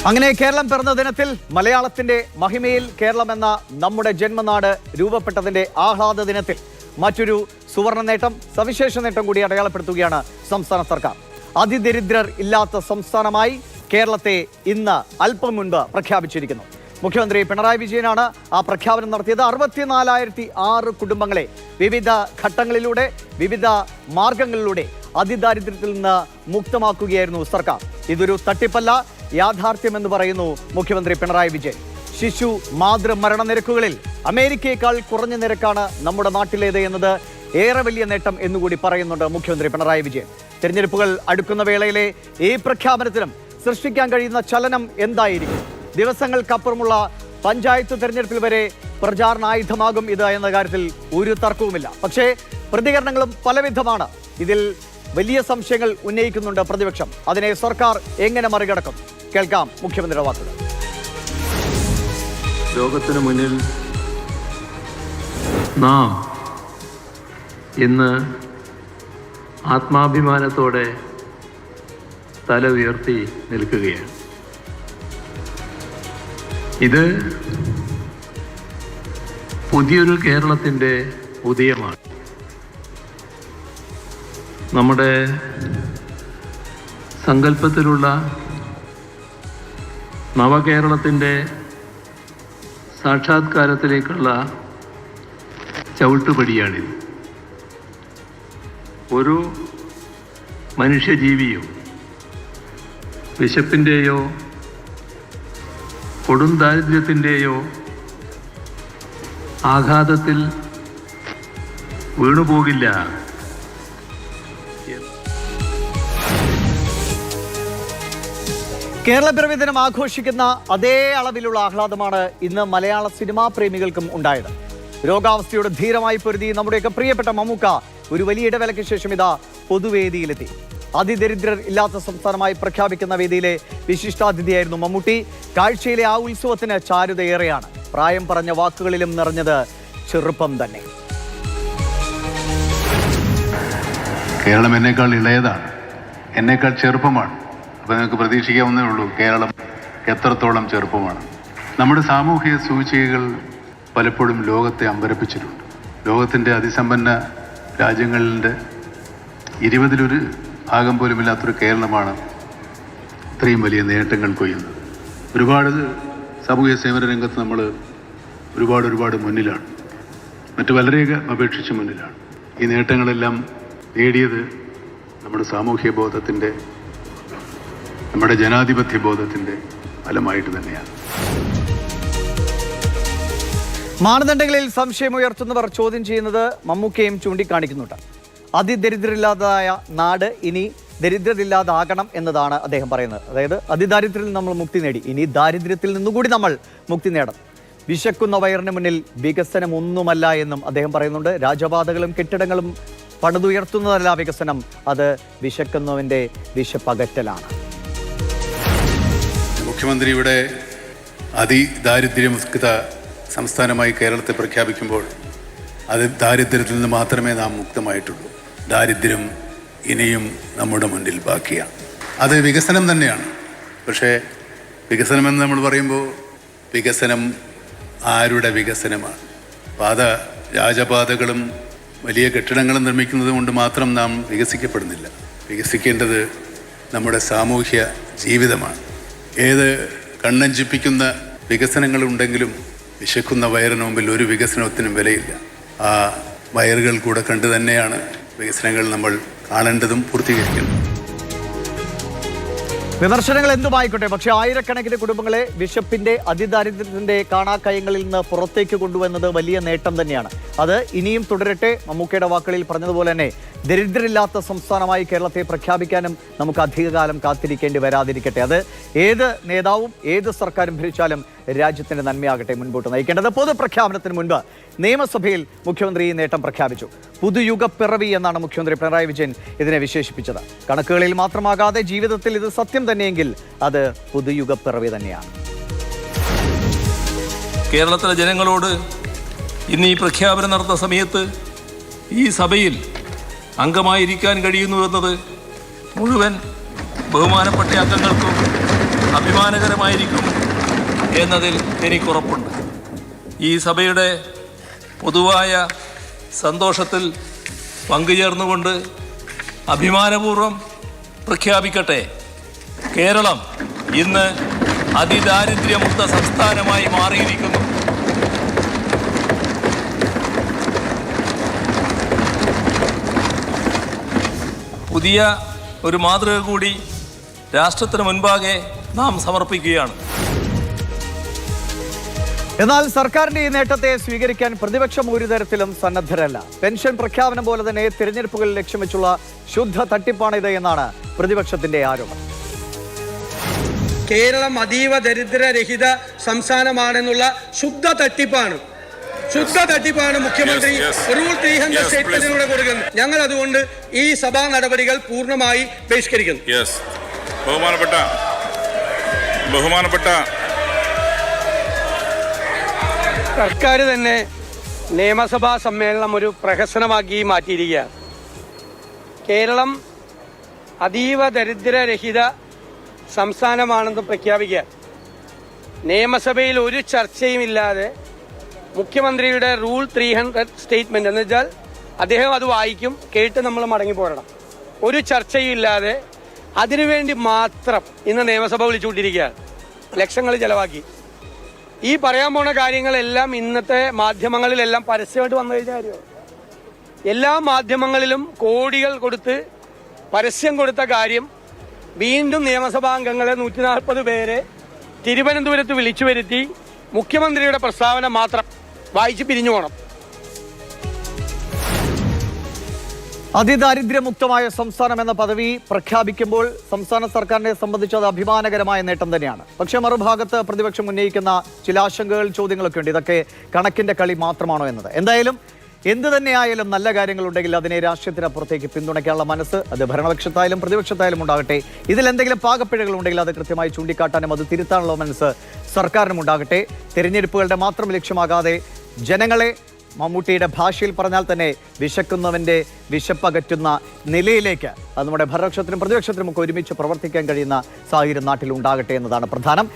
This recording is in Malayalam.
അങ്ങനെ കേരളം പിറന്ന ദിനത്തിൽ മലയാളത്തിന്റെ മഹിമയിൽ കേരളം എന്ന നമ്മുടെ ജന്മനാട് രൂപപ്പെട്ടതിന്റെ ആഹ്ലാദ ദിനത്തിൽ മറ്റൊരു സുവർണ നേട്ടം, സവിശേഷ നേട്ടം കൂടി അടയാളപ്പെടുത്തുകയാണ് സംസ്ഥാന സർക്കാർ. അതിദരിദ്രർ ഇല്ലാത്ത സംസ്ഥാനമായി കേരളത്തെ ഇന്ന് അല്പം മുൻപ് പ്രഖ്യാപിച്ചിരിക്കുന്നു. മുഖ്യമന്ത്രി പിണറായി വിജയനാണ് ആ പ്രഖ്യാപനം നടത്തിയത്. 64,006 കുടുംബങ്ങളെ വിവിധ ഘട്ടങ്ങളിലൂടെ, വിവിധ മാർഗങ്ങളിലൂടെ അതിദാരിദ്ര്യത്തിൽ നിന്ന് മുക്തമാക്കുകയായിരുന്നു സർക്കാർ. ഇതൊരു തട്ടിപ്പല്ല, യാഥാർത്ഥ്യമെന്ന് പറയുന്നു മുഖ്യമന്ത്രി പിണറായി വിജയൻ. ശിശു മാതൃ മരണനിരക്കുകളിൽ അമേരിക്കയേക്കാൾ കുറഞ്ഞ നിരക്കാണ് നമ്മുടെ നാട്ടിലേത് എന്നത് ഏറെ വലിയ നേട്ടം എന്നുകൂടി പറയുന്നുണ്ട് മുഖ്യമന്ത്രി പിണറായി വിജയൻ. തെരഞ്ഞെടുപ്പുകൾ അടുക്കുന്ന വേളയിലെ ഈ പ്രഖ്യാപനത്തിനും സൃഷ്ടിക്കാൻ കഴിയുന്ന ചലനം എന്തായിരിക്കും? ദിവസങ്ങൾക്കപ്പുറമുള്ള പഞ്ചായത്ത് തെരഞ്ഞെടുപ്പിൽ വരെ പ്രചാരണായുധമാകും ഇത് എന്ന കാര്യത്തിൽ ഒരു തർക്കവുമില്ല. പക്ഷേ പ്രതികരണങ്ങളും പലവിധമാണ്. ഇതിൽ വലിയ സംശയങ്ങൾ ഉന്നയിക്കുന്നുണ്ട് പ്രതിപക്ഷം. അതിനെ സർക്കാർ എങ്ങനെ മറികടക്കും? കേൾക്കാം മുഖ്യമന്ത്രിയുടെ വാക്കുകൾ. ലോകത്തിന് മുന്നിൽ നാം ഇന്ന് ആത്മാഭിമാനത്തോടെ തല ഉയർത്തി നിൽക്കുകയാണ്. ഇത് പുതിയൊരു കേരളത്തിൻ്റെ ഉദയമാണ്. നമ്മുടെ സങ്കല്പത്തിലുള്ള നവകേരളത്തിൻ്റെ സാക്ഷാത്കാരത്തിലേക്കുള്ള ചവിട്ടുപടിയാണിത്. ഒരു മനുഷ്യജീവിയും വിശപ്പിൻ്റെയോ കൊടും ദാരിദ്ര്യത്തിൻ്റെയോ ആഘാതത്തിൽ വീണുപോകില്ല. കേരള പിറവി ദിനം ആഘോഷിക്കുന്ന അതേ അളവിലുള്ള ആഹ്ലാദമാണ് ഇന്ന് മലയാള സിനിമാ പ്രേമികൾക്കും ഉണ്ടായത്. രോഗാവസ്ഥയോട് ധീരമായി പൊരുതി നമ്മുടെയൊക്കെ പ്രിയപ്പെട്ട മമ്മൂക്ക ഒരു വലിയ ഇടവേളയ്ക്ക് ശേഷം ഇതാ പൊതുവേദിയിലെത്തി. അതിദരിദ്രർ ഇല്ലാത്ത സംസ്ഥാനമായി പ്രഖ്യാപിക്കുന്ന വേദിയിലെ വിശിഷ്ടാതിഥിയായിരുന്നു മമ്മൂട്ടി. കാഴ്ചയിലെ ആ ഉത്സവത്തിന് ചാരുതയേറെയാണ്. പ്രായം പറഞ്ഞ വാക്കുകളിലും നിറഞ്ഞത് ചെറുപ്പം തന്നെ. കേരളം എന്നേക്കാൾ ഇളയതാണ്, എന്നേക്കാൾ ചെറുപ്പമാണ്. അപ്പോൾ നിങ്ങൾക്ക് പ്രതീക്ഷിക്കാവുന്നേ ഉള്ളൂ കേരളം എത്രത്തോളം ചെറുപ്പമാണ്. നമ്മുടെ സാമൂഹിക സൂചികകൾ പലപ്പോഴും ലോകത്തെ അമ്പരപ്പിച്ചിട്ടുണ്ട്. ലോകത്തിൻ്റെ അതിസമ്പന്ന രാജ്യങ്ങളുടെ 20-ലൊരു ഭാഗം പോലുമില്ലാത്തൊരു കേരളമാണ് ഇത്രയും വലിയ നേട്ടങ്ങൾ കൊയ്യുന്നത്. ഒരുപാട് സാമൂഹിക സേവന രംഗത്ത് നമ്മൾ ഒരുപാട് മുന്നിലാണ്, മറ്റു പലരെയൊക്കെ അപേക്ഷിച്ച് മുന്നിലാണ്. ഈ നേട്ടങ്ങളെല്ലാം നേടിയത് നമ്മുടെ സാമൂഹ്യ ബോധത്തിൻ്റെ, നമ്മുടെ ജനാധിപത്യ ബോധത്തിൻ്റെ ഫലമായിട്ട് തന്നെയാണ്. മാനദണ്ഡങ്ങളിൽ സംശയമുയർത്തുന്നവർ ചോദ്യം ചെയ്യുന്നത് മമ്മൂക്കയും ചൂണ്ടിക്കാണിക്കുന്നുണ്ട്. അതിദരിദ്രരില്ലാതായ നാട് ഇനി ദരിദ്രരില്ലാതാകണം എന്നതാണ് അദ്ദേഹം പറയുന്നത്. അതായത് അതിദാരിദ്ര്യത്തിൽ നമ്മൾ മുക്തി നേടി, ഇനി ദാരിദ്ര്യത്തിൽ നിന്നുകൂടി നമ്മൾ മുക്തി നേടണം. വിശക്കുന്ന വയറിന് മുന്നിൽ വികസനം ഒന്നുമല്ല എന്നും അദ്ദേഹം പറയുന്നുണ്ട്. രാജപാതകളും കെട്ടിടങ്ങളും പണിതുയർത്തുന്നതല്ല വികസനം, അത് വിശക്കുന്നവൻ്റെ വിശപ്പകറ്റലാണ്. മുഖ്യമന്ത്രി ഇവിടെ അതിദാരിദ്ര്യമുക്ത സംസ്ഥാനമായി കേരളത്തെ പ്രഖ്യാപിക്കുമ്പോൾ അത് ദാരിദ്ര്യത്തിൽ നിന്ന് മാത്രമേ നാം മുക്തമായിട്ടുള്ളൂ. ദാരിദ്ര്യം ഇനിയും നമ്മുടെ മുന്നിൽ ബാക്കിയാണ്. അത് വികസനം തന്നെയാണ്. പക്ഷേ വികസനമെന്ന് നമ്മൾ പറയുമ്പോൾ വികസനം ആരുടെ വികസനമാണ്? രാജപാതകളും വലിയ കെട്ടിടങ്ങളും നിർമ്മിക്കുന്നത് കൊണ്ട് മാത്രം നാം വികസിക്കപ്പെടുന്നില്ല. വികസിക്കേണ്ടത് നമ്മുടെ സാമൂഹ്യ ജീവിതമാണ്. ഏത് കണ്ണഞ്ചിപ്പിക്കുന്ന വികസനങ്ങളുണ്ടെങ്കിലും വിശക്കുന്ന വയറിന് മുമ്പിൽ ഒരു വികസനത്തിനും വിലയില്ല. ആ വയറുകൾ കൂടെ കണ്ടു തന്നെയാണ് വികസനങ്ങൾ നമ്മൾ കാണേണ്ടതും പൂർത്തീകരിക്കേണ്ടതും. വിമർശനങ്ങൾ എന്തുമായിക്കോട്ടെ, പക്ഷേ ആയിരക്കണക്കിന് കുടുംബങ്ങളെ വിശപ്പിന്റെ അതിദാരിദ്ര്യത്തിന്റെ കാണാക്കയങ്ങളിൽ നിന്ന് പുറത്തേക്ക് കൊണ്ടുവന്നത് വലിയ നേട്ടം തന്നെയാണ്. അത് ഇനിയും തുടരട്ടെ. മമ്മൂക്കയുടെ വാക്കുകളിൽ പറഞ്ഞതുപോലെ തന്നെ ദരിദ്രരില്ലാത്ത സംസ്ഥാനമായി കേരളത്തെ പ്രഖ്യാപിക്കാനും നമുക്ക് അധികകാലം കാത്തിരിക്കേണ്ടി വരാതിരിക്കട്ടെ. അത് ഏത് നേതാവും ഏത് സർക്കാരും ഭരിച്ചാലും രാജ്യത്തിന്റെ നന്മയാകട്ടെ മുൻപോട്ട് നയിക്കേണ്ടത്. പൊതുപ്രഖ്യാപനത്തിന് മുൻപ് നിയമസഭയിൽ മുഖ്യമന്ത്രി ഈ നേട്ടം പ്രഖ്യാപിച്ചു. പുതുയുഗപ്പിറവി എന്നാണ് മുഖ്യമന്ത്രി പിണറായി വിജയൻ ഇതിനെ വിശേഷിപ്പിച്ചത്. കണക്കുകളിൽ മാത്രമാകാതെ ജീവിതത്തിൽ ഇത് സത്യം തന്നെയെങ്കിൽ അത് പുതുയുഗപ്പിറവി തന്നെയാണ്. കേരളത്തിലെ ജനങ്ങളോട് ഇന്ന് ഈ പ്രഖ്യാപനം നടന്ന സമയത്ത് ഈ സഭയിൽ അംഗമായിരിക്കാൻ കഴിയുന്നു എന്നത് മുഴുവൻ ബഹുമാനപ്പെട്ട അംഗങ്ങൾക്കും അഭിമാനകരമായിരിക്കും എന്നതിൽ എനിക്കുറപ്പുണ്ട്. ഈ സഭയുടെ പൊതുവായ സന്തോഷത്തിൽ പങ്കുചേർന്നുകൊണ്ട് അഭിമാനപൂർവ്വം പ്രഖ്യാപിക്കട്ടെ, കേരളം ഇന്ന് അതിദാരിദ്ര്യമുക്ത സംസ്ഥാനമായി മാറിയിരിക്കുന്നു. പുതിയ ഒരു മാതൃക കൂടി രാഷ്ട്രത്തിന് മുൻപാകെ നാം സമർപ്പിക്കുകയാണ്. എന്നാൽ സർക്കാരിന്റെ ഈ നേട്ടത്തെ സ്വീകരിക്കാൻ പ്രതിപക്ഷം ഒരു തരത്തിലും സന്നദ്ധരല്ല. പെൻഷൻ പ്രഖ്യാപനം പോലെ തന്നെ തിരഞ്ഞെടുപ്പുകൾ ലക്ഷ്യം വെച്ചുള്ള ശുദ്ധ തട്ടിപ്പാണിത് എന്നാണ് പ്രതിപക്ഷത്തിന്റെ ആരോപണം. കേരളം അതീവ ദരിദ്രരഹിത സംസ്ഥാനമാണെന്നുള്ള ശുദ്ധ തട്ടിപ്പാണ് മുഖ്യമന്ത്രി റൂൾ 300 സ്റ്റേറ്റ്മെന്റിലൂടെ കൊടുക്കുന്നത്. ഞങ്ങൾ അതുകൊണ്ട് ഈ സഭാ നടപടികൾ പൂർണ്ണമായി ബഹിഷ്കരിക്കുന്നു. ബഹുമാനപ്പെട്ട സർക്കാർ തന്നെ നിയമസഭാ സമ്മേളനം ഒരു പ്രഹസനമാക്കി മാറ്റിയിരിക്കുകയാണ്. കേരളം അതീവ ദരിദ്രരഹിത സംസ്ഥാനമാണെന്ന് പ്രഖ്യാപിക്കുക, നിയമസഭയിൽ ഒരു ചർച്ചയുമില്ലാതെ മുഖ്യമന്ത്രിയുടെ റൂൾ 300 സ്റ്റേറ്റ്മെന്റ് എന്ന് വെച്ചാൽ അദ്ദേഹം അത് വായിക്കും, കേട്ട് നമ്മൾ മടങ്ങി പോരണം. ഒരു ചർച്ചയും ഇല്ലാതെ അതിനുവേണ്ടി മാത്രം ഇന്ന് നിയമസഭ വിളിച്ചുകൊണ്ടിരിക്കുകയാണ്. ലക്ഷങ്ങൾ ചെലവാക്കി ഈ പറയാൻ പോണ കാര്യങ്ങളെല്ലാം ഇന്നത്തെ മാധ്യമങ്ങളിലെല്ലാം പരസ്യമായിട്ട് വന്നു കഴിഞ്ഞ കാര്യമാണ്. എല്ലാ മാധ്യമങ്ങളിലും കോടികൾ കൊടുത്ത് പരസ്യം കൊടുത്ത കാര്യം വീണ്ടും നിയമസഭാംഗങ്ങളെ 140 പേരെ തിരുവനന്തപുരത്ത് വിളിച്ചു വരുത്തി മുഖ്യമന്ത്രിയുടെ പ്രസ്താവന മാത്രം വായിച്ച് പിരിഞ്ഞു പോകണം. അതിദാരിദ്ര്യമുക്തമായ സംസ്ഥാനം എന്ന പദവി പ്രഖ്യാപിക്കുമ്പോൾ സംസ്ഥാന സർക്കാരിനെ സംബന്ധിച്ച് അത് അഭിമാനകരമായ നേട്ടം തന്നെയാണ്. പക്ഷേ മറുഭാഗത്ത് പ്രതിപക്ഷം ഉന്നയിക്കുന്ന ചില ആശങ്കകൾ, ചോദ്യങ്ങളൊക്കെ ഉണ്ട്. ഇതൊക്കെ കണക്കിന്റെ കളി മാത്രമാണോ എന്നത്. എന്തായാലും എന്ത് തന്നെയായാലും നല്ല കാര്യങ്ങളുണ്ടെങ്കിൽ അതിനെ രാഷ്ട്രീയത്തിനപ്പുറത്തേക്ക് പിന്തുണയ്ക്കാനുള്ള മനസ്സ് അത് ഭരണപക്ഷത്തായാലും പ്രതിപക്ഷത്തായാലും ഉണ്ടാകട്ടെ. ഇതിൽ എന്തെങ്കിലും പാകപ്പിഴകൾ ഉണ്ടെങ്കിൽ അത് കൃത്യമായി ചൂണ്ടിക്കാട്ടാനും അത് തിരുത്താനുള്ള മനസ്സ് സർക്കാരിനും ഉണ്ടാകട്ടെ. തിരഞ്ഞെടുപ്പുകളുടെ മാത്രം ലക്ഷ്യമാകാതെ ജനങ്ങളെ, മമ്മൂട്ടിയുടെ ഭാഷയിൽ പറഞ്ഞാൽ തന്നെ വിശക്കുന്നവന്റെ വിശപ്പകറ്റുന്ന നിലയിലേക്ക് അത് നമ്മുടെ ഭരണപക്ഷത്തിനും പ്രതിപക്ഷത്തിനും ഒക്കെ ഒരുമിച്ച് പ്രവർത്തിക്കാൻ കഴിയുന്ന സാഹചര്യം നാട്ടിൽ ഉണ്ടാകട്ടെ എന്നതാണ് പ്രധാനം.